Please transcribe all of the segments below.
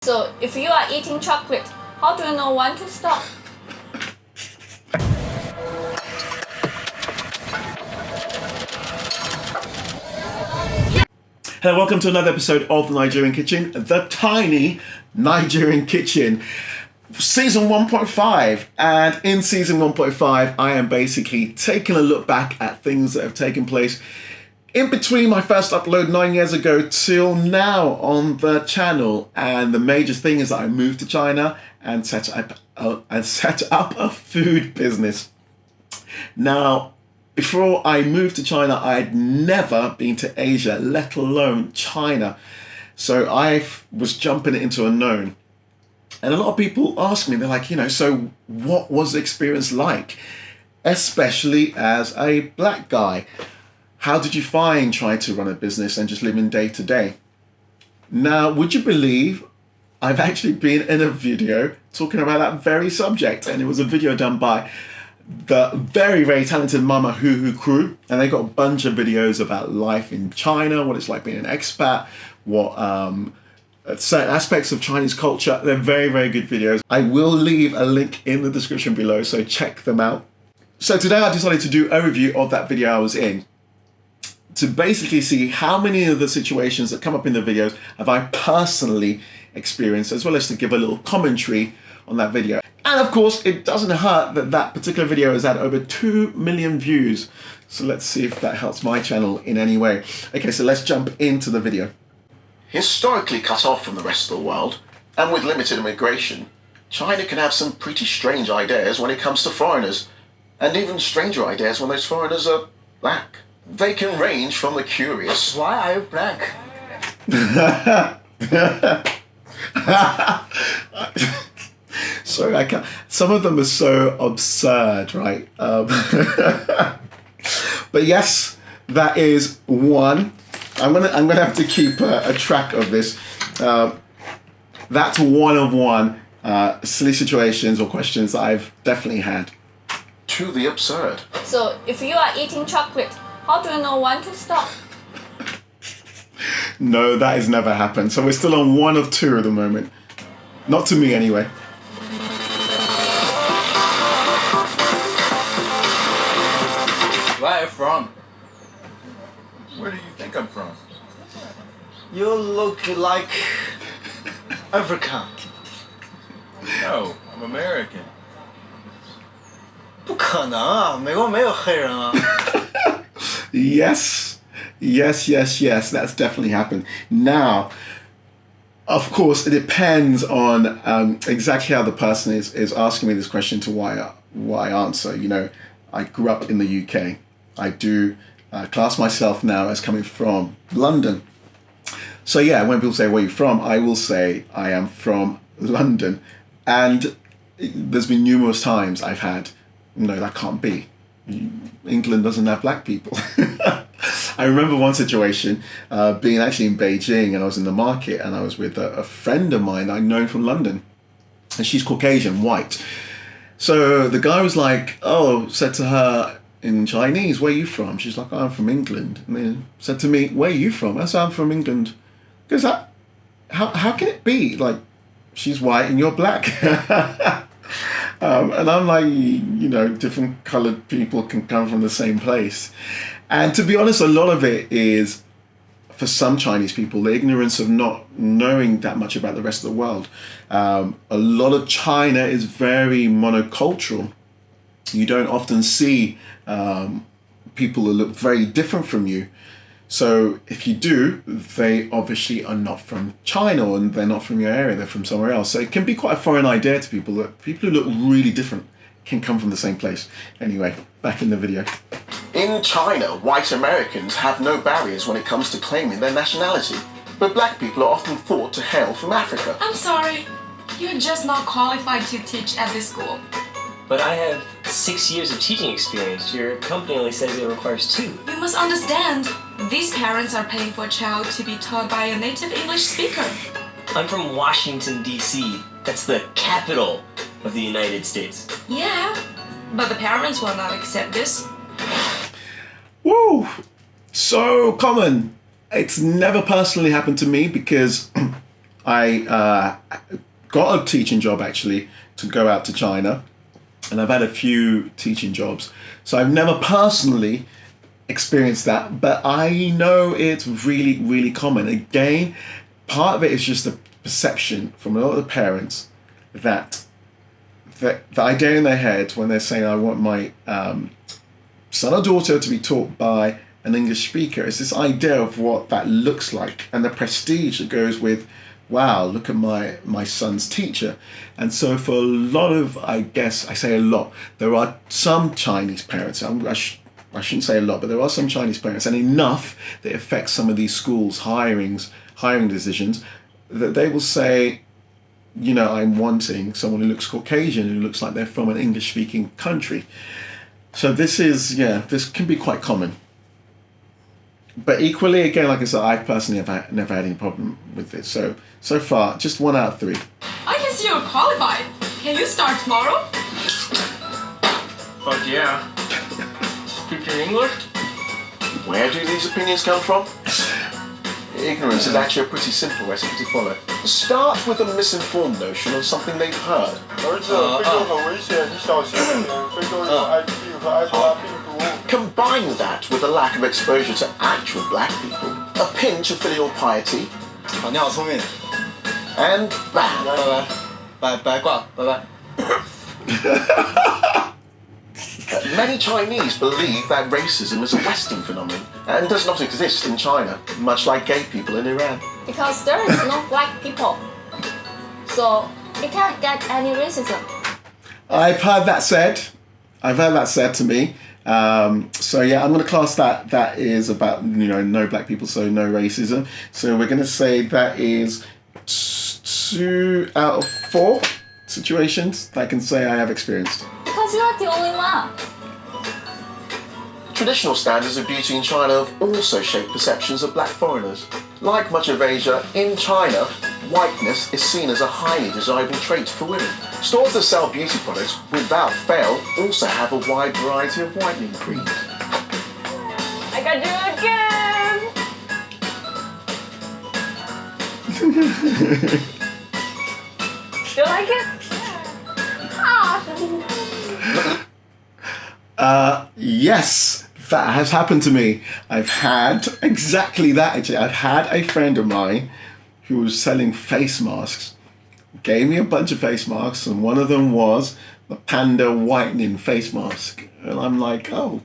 So, if you are eating chocolate, how do you know when to stop? Hello, welcome to another episode of The Nigerian Kitchen, the tiny Nigerian Kitchen, season 1.5. And in season 1.5, I am basically taking a look back at things that have taken place in between my first upload 9 years ago till now on the channel. And the major thing is that I moved to China and set up a food business. Now, before I moved to China, I'd never been to Asia, let alone China. So I was jumping into unknown. And a lot of people ask me, they're like, so what was the experience like? Especially as a black guy. How did you find trying to run a business and just living day to day? Now, would you believe I've actually been in a video talking about that very subject, and it was a video done by the very, very talented mamahuhu crew, and they got a bunch of videos about life in China, what it's like being an expat, what certain aspects of Chinese culture. They're very, very good videos. I will leave a link in the description below, so check them out. So today I decided to do a review of that video I was in, to basically see how many of the situations that come up in the videos have I personally experienced, as well as to give a little commentary on that video. And of course, it doesn't hurt that that particular video has had over 2 million views. So let's see if that helps my channel in any way. Okay, so let's jump into the video. Historically cut off from the rest of the world, and with limited immigration, China can have some pretty strange ideas when it comes to foreigners, and even stranger ideas when those foreigners are black. They can range from the curious, "Why are you black?" Sorry, I can't. Some of them are so absurd, right? But yes, that is one. I'm gonna have to keep a track of this. That's one of one silly situations or questions that I've definitely had. To the absurd. So, if you are eating chocolate, how do you know when to stop? No, that has never happened. So we're still on one of two at the moment. Not to me, anyway. Where are you from? Where do you think I'm from? You look like African. No, I'm American. 不可能啊，美国没有黑人啊。Yes, that's definitely happened. Now, of course, it depends on exactly how the person is asking me this question to why I answer. I grew up in the UK. I do class myself now as coming from London. So yeah, when people say, where are you from? I will say I am from London. And there's been numerous times I've had, no, that can't be. England doesn't have black people. I remember one situation being actually in Beijing, and I was in the market, and I was with a friend of mine I'd known from London, and she's Caucasian, white. So the guy was like, said to her in Chinese, where are you from? She's like, I'm from England. And then said to me, where are you from? I said, I'm from England. Because how can it be? Like, she's white and you're black. And I'm like, different coloured people can come from the same place. And to be honest, a lot of it is, for some Chinese people, the ignorance of not knowing that much about the rest of the world. A lot of China is very monocultural. You don't often see people who look very different from you. So if you do, they obviously are not from China, and they're not from your area, they're from somewhere else. So it can be quite a foreign idea to people that people who look really different can come from the same place. Anyway, back in the video. In China, white Americans have no barriers when it comes to claiming their nationality, but black people are often thought to hail from Africa. I'm sorry, you're just not qualified to teach at this school. But I have 6 years of teaching experience. Your company only says it requires 2. You must understand, these parents are paying for a child to be taught by a native English speaker. I'm from Washington, D.C. That's the capital of the United States. Yeah, but the parents will not accept this. Woo! So common. It's never personally happened to me because I got a teaching job actually to go out to China, and I've had a few teaching jobs. So I've never personally experienced that, but I know it's really, really common. Again, part of it is just a perception from a lot of the parents that the idea in their head when they're saying, I want my son or daughter to be taught by an English speaker, is this idea of what that looks like and the prestige that goes with, wow, look at my son's teacher. And so for a lot of, I guess, I say a lot, there are some Chinese parents, I shouldn't say a lot, but there are some Chinese parents, and enough that it affects some of these schools' hiring decisions, that they will say, you know, I'm wanting someone who looks Caucasian, who looks like they're from an English-speaking country. So this can be quite common. But equally, again, like I said, I personally have never had any problem with this. So far, just 1 out of 3. I can see you're qualified. Can you start tomorrow? Fuck yeah. Teaching English? Where do these opinions come from? Ignorance is actually a pretty simple recipe to follow. Start with a misinformed notion of something they've heard. 儿子，非洲很危险，你小心一点。非洲有艾滋病和埃博拉病毒。 Combine that with a lack of exposure to actual black people, a pinch of filial piety, 好，你好聪明， and bam! 拜挂，拜拜。 Many Chinese believe that racism is a Western phenomenon and does not exist in China, much like gay people in Iran. Because there is no black people. So you can't get any racism. I've heard that said to me. So yeah, I'm going to class that is about, you know, no black people, so no racism. So we're going to say that is 2 out of 4 situations that I can say I have experienced. Because you're not the only one. Traditional standards of beauty in China have also shaped perceptions of black foreigners. Like much of Asia, in China, whiteness is seen as a highly desirable trait for women. Stores that sell beauty products, without fail, also have a wide variety of whitening creams. I gotta do it again. Do you like it? Yes, that has happened to me. I've had exactly that actually. I've had a friend of mine who was selling face masks, gave me a bunch of face masks, and one of them was the panda whitening face mask. And I'm like, oh,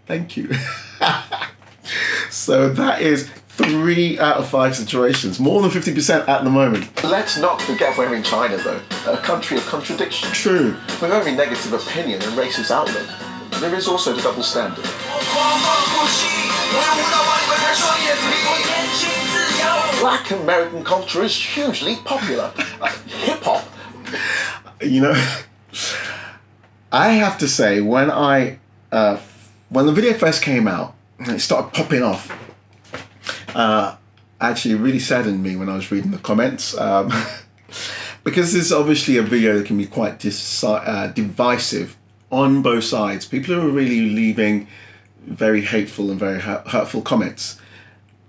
thank you. So that is 3 out of 5 situations, more than 50% at the moment. Let's not forget we're in China though, a country of contradiction. True. With every negative opinion and racist outlook, there is also the double standard. Black American culture is hugely popular. Hip-hop. You know, I have to say, when the video first came out and it started popping off, actually it really saddened me when I was reading the comments, because this is obviously a video that can be quite divisive on both sides. People are really leaving very hateful and very hurtful comments.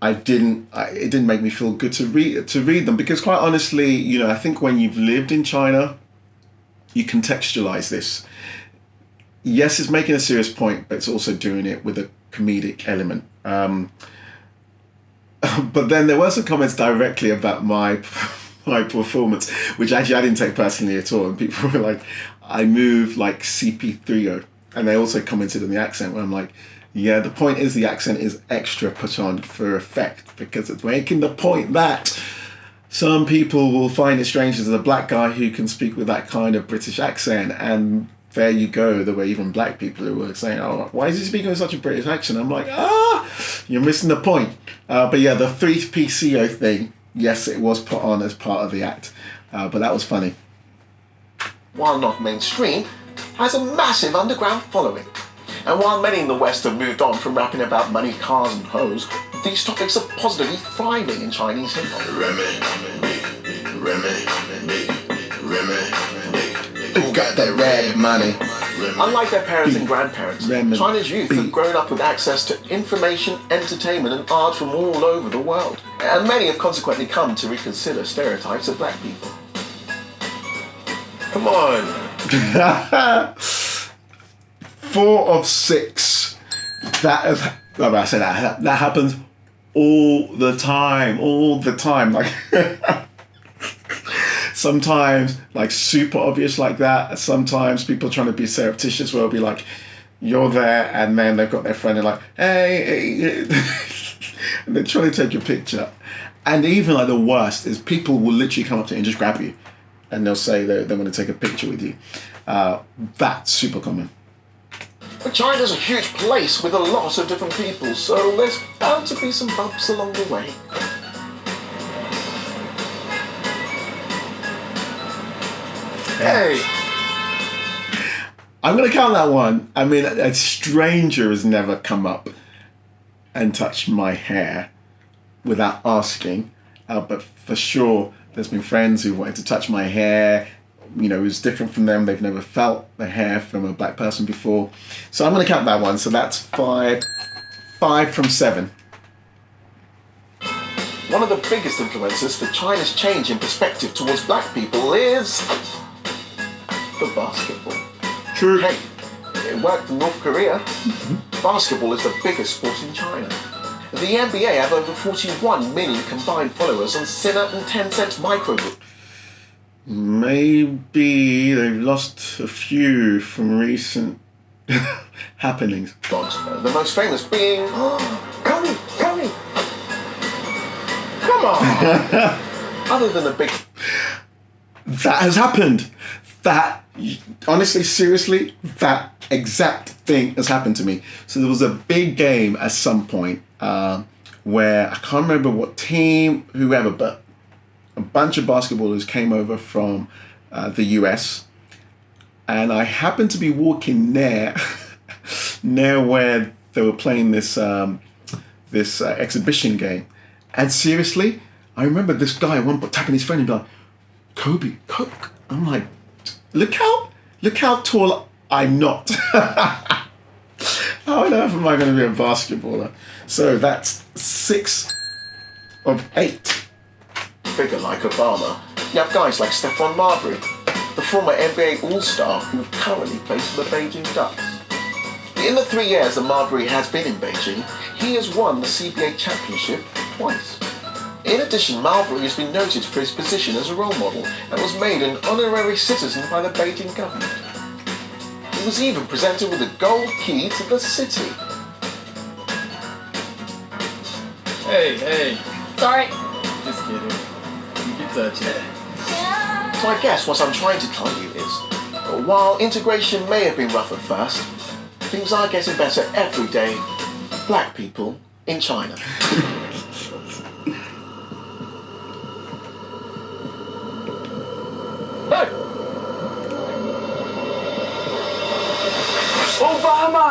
It didn't make me feel good to read them, because quite honestly, you know, I think when you've lived in China, you contextualize this. Yes, it's making a serious point, but it's also doing it with a comedic element. But then there were some comments directly about my performance, which actually I didn't take personally at all. And people were like, I move like CP3O. And they also commented on the accent, where I'm like, yeah, the point is the accent is extra put on for effect, because it's making the point that some people will find it strange as a black guy who can speak with that kind of British accent. And there you go, there were even black people who were saying, oh, why is he speaking with such a British accent? I'm like, you're missing the point. But yeah, the 3PCO thing, yes, it was put on as part of the act, but that was funny. While not mainstream, has a massive underground following. And while many in the West have moved on from rapping about money, cars and hoes, these topics are positively thriving in Chinese hip-hop. Who got that red money? Unlike their parents and grandparents, Lemon China's youth beet. have grown up with access to information, entertainment and art from all over the world. And many have consequently come to reconsider stereotypes of black people. Come on. 4 of 6. That is, well, I say that happens all the time. Like sometimes like super obvious like that. Sometimes people trying to be surreptitious will be like, you're there, and then they've got their friend and like, hey. And they're trying to take your picture. And even like the worst is people will literally come up to you and just grab you, and they'll say they want to take a picture with you. That's super common. But China's a huge place with a lot of different people, so there's bound to be some bumps along the way. Hey! I'm going to count that one. I mean, a stranger has never come up and touched my hair without asking. But for sure, there's been friends who wanted to touch my hair. You know, it was different from them. They've never felt the hair from a black person before. So I'm going to count that one. So that's 5 from 7. One of the biggest influences for China's change in perspective towards black people is the basketball. True. Hey, it worked in North Korea. Basketball is the biggest sport in China. The NBA have over 41 million combined followers on Sinner and Tencent microblogging. Maybe they've lost a few from recent happenings. The most famous being Curry. Come on. Other than a big That has happened. That, honestly, seriously, that exact thing has happened to me. So there was a big game at some point where I can't remember what team, whoever, but a bunch of basketballers came over from the US, and I happened to be walking near where they were playing this exhibition game. And seriously, I remember this guy at one point tapping his friend and be like, Kobe. I'm like, look how tall I'm not. How on earth am I going to be a basketballer? So that's 6 of 8. figure like Obama. You have guys like Stephon, the former NBA All-Star who currently plays for the Beijing Ducks. In the 3 years that Marbury has been in Beijing, he has won the CBA championship twice. In addition, Marbury has been noted for his position as a role model and was made an honorary citizen by the Beijing government. He was even presented with a gold key to the city. Hey. Sorry. Just kidding. You can touch it. So I guess what I'm trying to tell you is, while integration may have been rough at first, things are getting better every day. Black people in China. Hey! Obama!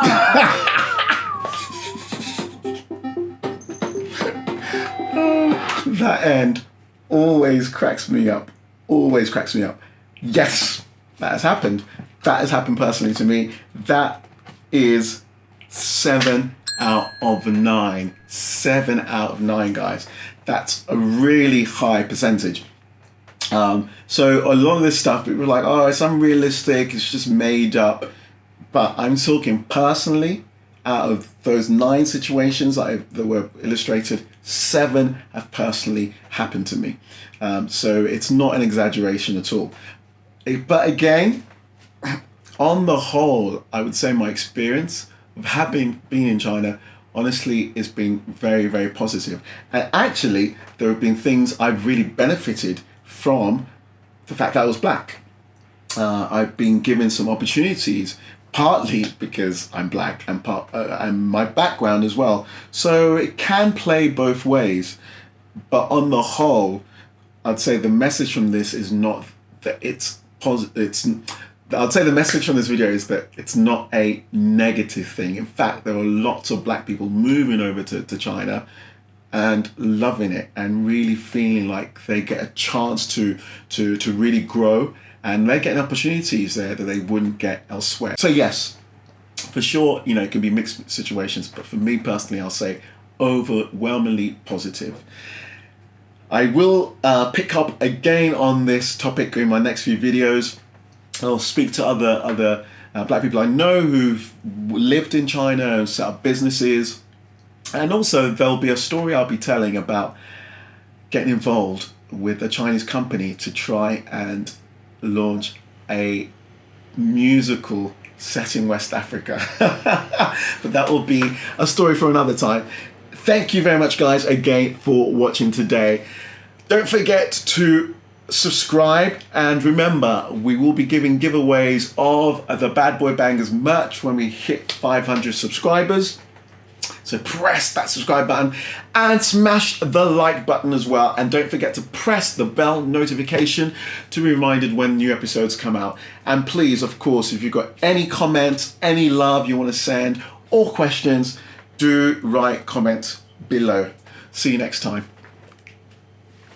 That end always cracks me up. Yes, that has happened. That has happened personally to me. That is 7 out of 9. 7 out of 9, guys. That's a really high percentage. So a lot of this stuff, people are like, oh, it's unrealistic, it's just made up. But I'm talking personally, out of those 9 situations that were illustrated, 7 have personally happened to me. So it's not an exaggeration at all. But again, on the whole, I would say my experience of having been in China, honestly, has been very, very positive. And actually, there have been things I've really benefited from the fact that I was black. I've been given some opportunities, partly because I'm black and and my background as well. So it can play both ways. But on the whole, I'd say the message from this is not that it's positive. I'd say the message from this video is that it's not a negative thing. In fact, there are lots of black people moving over to China and loving it and really feeling like they get a chance to really grow and they're getting opportunities there that they wouldn't get elsewhere. So yes, for sure, you know, it can be mixed situations, but for me personally, I'll say overwhelmingly positive. I will pick up again on this topic in my next few videos. I'll speak to other black people I know who've lived in China and set up businesses, and also there'll be a story I'll be telling about getting involved with a Chinese company to try and launch a musical set in West Africa. But that will be a story for another time. Thank you very much, guys, again for watching today. Don't forget to subscribe, and remember, we will be giving giveaways of the Bad Boy Bangers merch when we hit 500 subscribers. So press that subscribe button and smash the like button as well. And don't forget to press the bell notification to be reminded when new episodes come out. And please, of course, if you've got any comments, any love you want to send, or questions, do write comments below. See you next time.